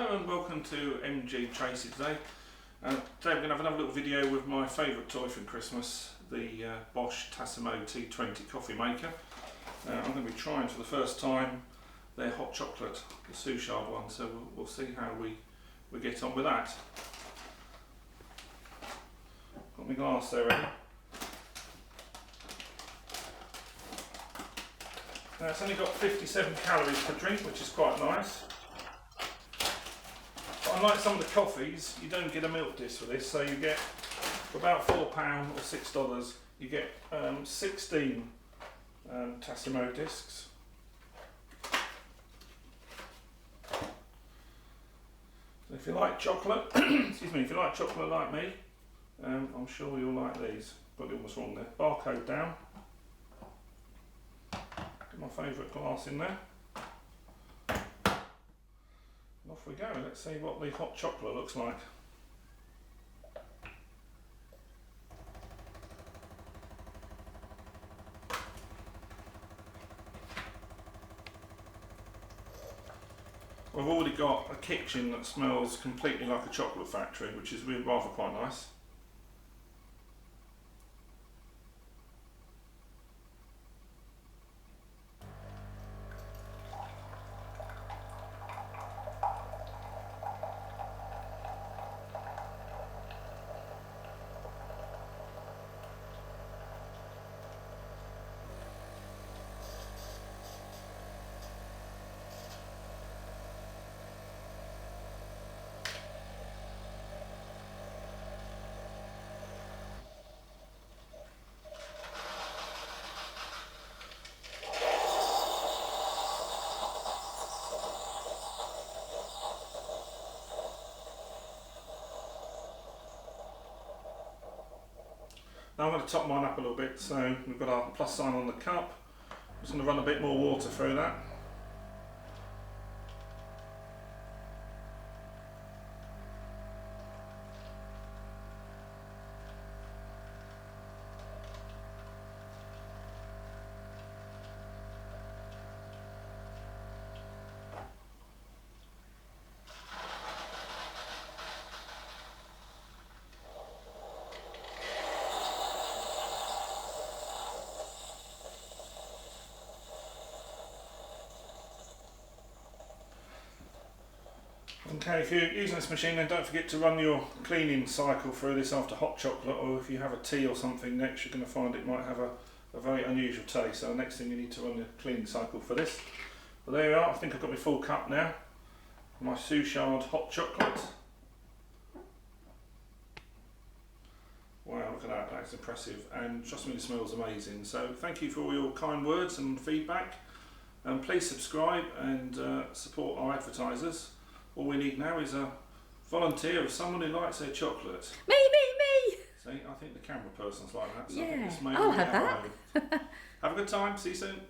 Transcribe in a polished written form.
Hello and welcome to MGTracey today. Today we're going to have another little video with my favourite toy from Christmas, the Bosch Tassimo T20 coffee maker. I'm going to be trying for the first time their hot chocolate, the Souchard one, so we'll see how we get on with that. Got my glass there ready. Now it's only got 57 calories per drink, which is quite nice. But unlike some of the coffees, you don't get a milk disc for this, so you get, for about £4 or $6, you get 16 Tassimo discs. So if you like chocolate, excuse me, if you like chocolate like me, I'm sure you'll like these. Got the almost wrong there. Barcode down. Get my favourite glass in there. And off we go. Let's see what the hot chocolate looks like. I've already got a kitchen that smells completely like a chocolate factory, which is rather quite nice. Now I'm going to top mine up a little bit, so we've got our plus sign on the cup. I'm just going to run a bit more water through that. Okay, if you're using this machine, then don't forget to run your cleaning cycle through this after hot chocolate, or if you have a tea or something next, you're going to find it might have a very unusual taste. So the next thing you need to run the cleaning cycle for this. But there we are, I think I've got my full cup now. My Souchard hot chocolate. Wow, look at that, that's impressive. And trust me, it smells amazing. So thank you for all your kind words and feedback. Please subscribe and support our advertisers. All we need now is a volunteer of someone who likes their chocolate. Me! See, I think the camera person's like that. So yeah, I think this may I'll have that. Have a good time. See you soon.